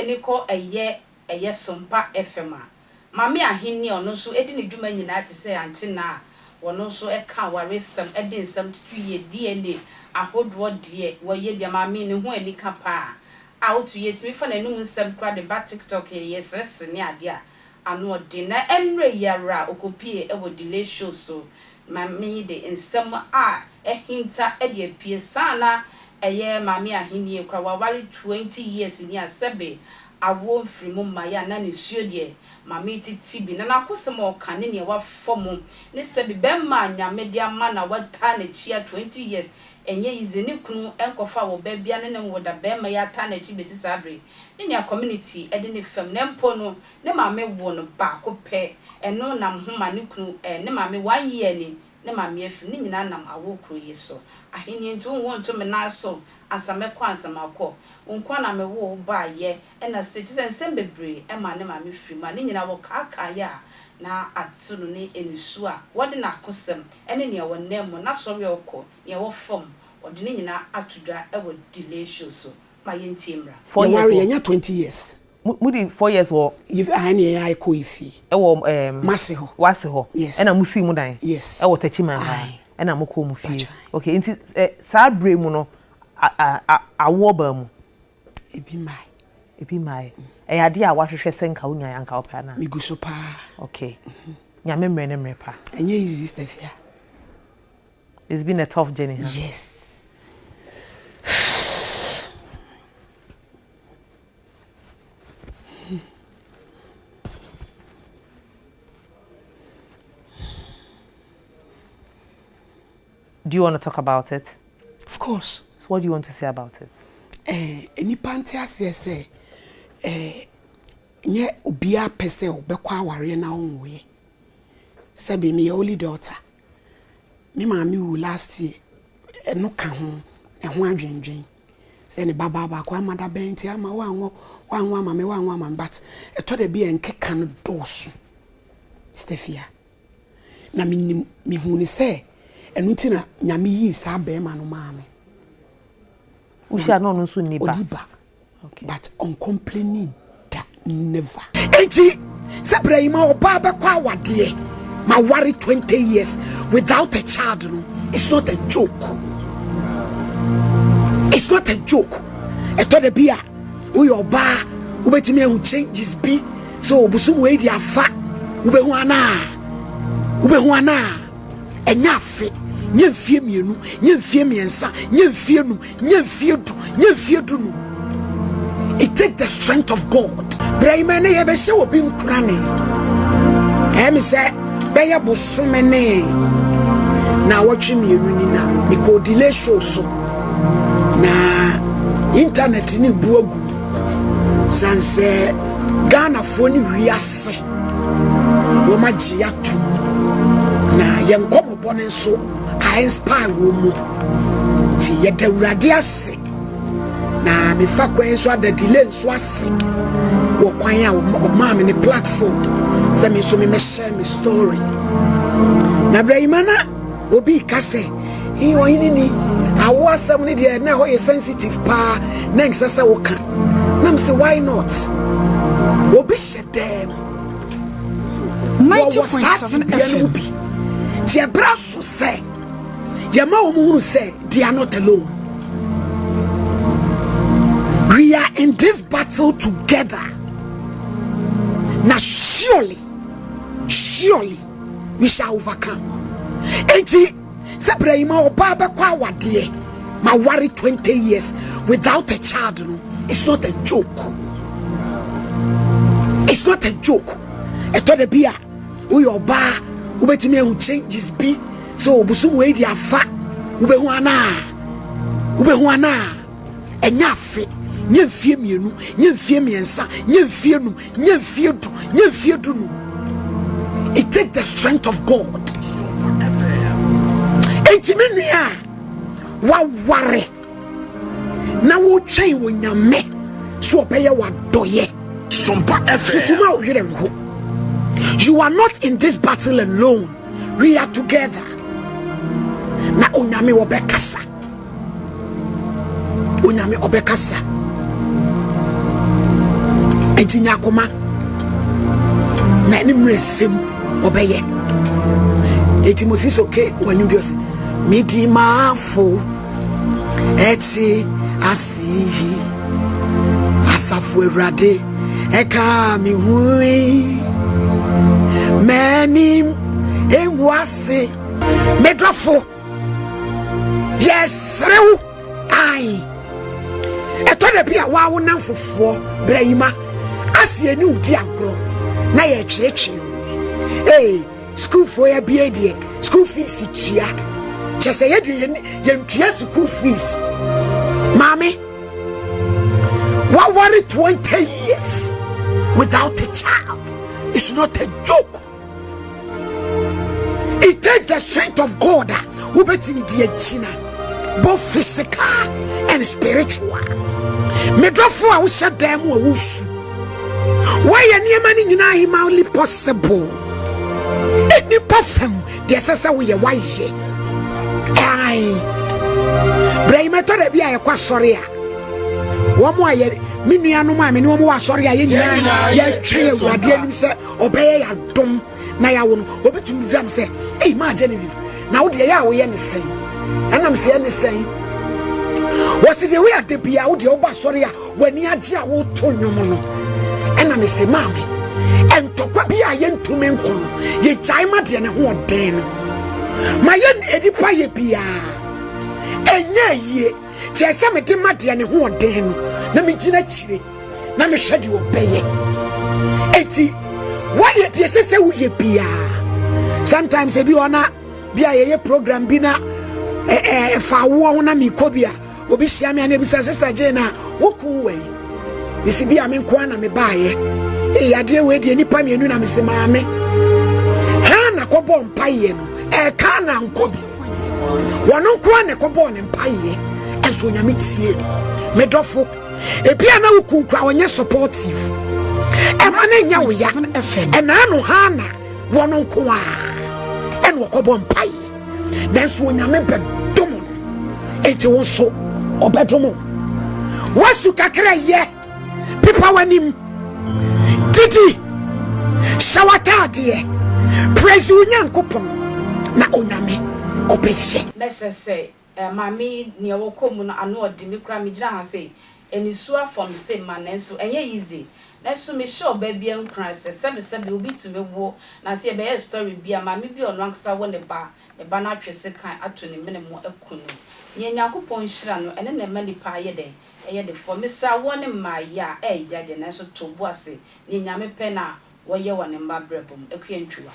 ni ko eye Sompa FM a mame ahini ono so edi ne dwuma nyina te se antina wono so e ka waresem edi nsem tutu ye DNA ahodo de wo ye bia mame ne ho ani ka pa a otu ye timi fa na num nsem kwa de ba TikTok ye sese ne ade a ano de na enre yara okopie e wo delay show so mame de nsem a ehinta e de pie sana eye mame ahini e kwa wawali 20 years ni asebe awo mfrimu maya na ne suo de mame titi bi na nakosem o kan ne wa fom ne sebi bemma anyame dia ma na wata na chia 20 years enye izeni kunu enkofa wo ba bia ne woda bemma ya ta na chi besi sabre ne community ede ne fam ne mpo no ne mame wo no ba ko pe eno nam homa ne kunu ne mame 1 year ni ne mame afi ne nyina nam awo kro yeso ahini ntu won to me na so asame kwa asama ko unkwa na me wo ba ye na citizen sembebre e ma ne ma me firi ma ne nyina wo kaka ya na atunu ne emisu a wode na kosem ene ne wo nem na sori okọ ne wo fom wode ne nyina atudwa e wo delay show so ma ye ntimra for year 20 years mudi 4 years wo you ani ai ko ifi e wo masiho wasiho e na musi mu dan e wo tachi man e na moko mu fie okay nti sa bre mu no awo ba mu ebi mai e ade a wahwehwe senka unya yanka opa na miguso pa okay nyame mre ne mre pa enye easy stuff ya it's been a tough journey huh? Yes. Do you want to talk about it? Of course. So what do you want to say about it? Any pantia say nye ubia pese obekwa aware na onwe. Sabi me only daughter. Me mami wu last year no ka ho ho adwendwen. Say ne baba ba kwa mada benti ama wanwo mama but eto de bi enkeka no dosu. Stefia. Na mi hu ni say enutina nyame yi sa be ma no maame. Usha no nso niba. Okay. But on complaining that never. Enti Sabrahima oba be kwa wade ma worry 20 years without a child no. It's not a joke. It's not a joke. Eto de bia wo yo ba wo betimi hu changes bi so obusum we di afa wo be hu ana enyafe nyemfie mienu nyemfie miensa nyemfie nu nyemfie du nu. It takes the strength of God. Brahima ne ye be se obi nkurane me say be ye bosomene na watwe mienu ni na me ko delay show so na internet ni buagu sanse Ghana foni wiase wo magye atum na ye nkomo bone so I inspire wo mu ti ye dawurade ase na me fa kwen so ada delay so ase wo kwan a ma me ne platform se me so me share me story na Brahima na obi ka se e oyini ni awo asem ne de na ho ye sensitive pa na nsasa wo ka na me say why not obi shedem 90.7 FM ti ebra so say Yama Umuru say they are not alone. We are in this battle together. Now surely we shall overcome. Enti Sabrahima Obaba kwa wadie ma worry 20 years without a child no. It's not a joke. It's not a joke. Eto de bia we oba ubetimi hu changes bi so obusum we di afa ubehu ana enyafe nyemfie mienu nyemfie miensa nyemfie nu nyemfie du nu. It takes the strength of God. Entimenua wa ware na wo twen wo nyame so obeye wa doye Sompa FM. You are not in this battle alone. We are together. Na onyame obekasa. nti nyakoma na ni mresem obeye eti Moses okay wanu bios midi mafo eti asihi asafu Ewurade eka mi hui many enwase medrofo yes rew ai eto de bia wa wo nan fofo brayima asie ni udi agro na ye cheche school for ya bia die school fees tia chese ye die ye ntua school fees mami what worry 20 years without a child is not a joke. It takes the strength of God who beti me die china both physical and spiritual. Medrofo a wo shadam wo wusu. Why anyama ni nyina hima only possible. Any perfem the sesa we ye waje. Ai. Brahima to de bia ye kwa sori a. Wo mo aye minua ma me no mo wa sori a ye nyina ye twe Ewurade anim se obeye ya dom na ya wo no obetumi zam se ma Genevieve na wo de ya wo ye ne sen anam se ne sen what the way at the bia wo de wo ba sori a wani age a wo to nwom no anam se mami entokwa bia ye ntumi nkono ye jai ma de ne ho oden no ma ye edipa ye bia enye ye ti ese me de ma de ne ho oden no na me gina chire na me hwede obeye enti why you say we bia sometimes e bi ona bia ye program bi na fa wo na mi ko bia obi hia me na bi sister Jane wo ku we isi bia me nko na me baaye ade we de nipa me enu na me se maame ha na ko bo mpaye no ka na nko bi wono nko na ko bo ne mpaye enso nya me tie me dofo e bia na wo ku kwa onye supportive emane nya wo ya ena no hana wono nko a en wo ko bo mpaye nanso onyame bedom enti wo so obedom wasu kakra ye pipa wanim titi shawata de praise unyankopon na onyame obehye mesese mami ne wo komu no ano odi me kra me gina ha sei enisua from say man enso enye easy nanso me sure baby en cries sebe obi to me wo na say be story bia mami bi ono anksa wo ne ba na twese kan ato ne mene mo akunu nye nyakopon hira no ene na ma nipa ye de for me sa wo ne ma ya ya de nanso to bo ase ne nyame pe na wo ye wo ne ma brebom akua ntwa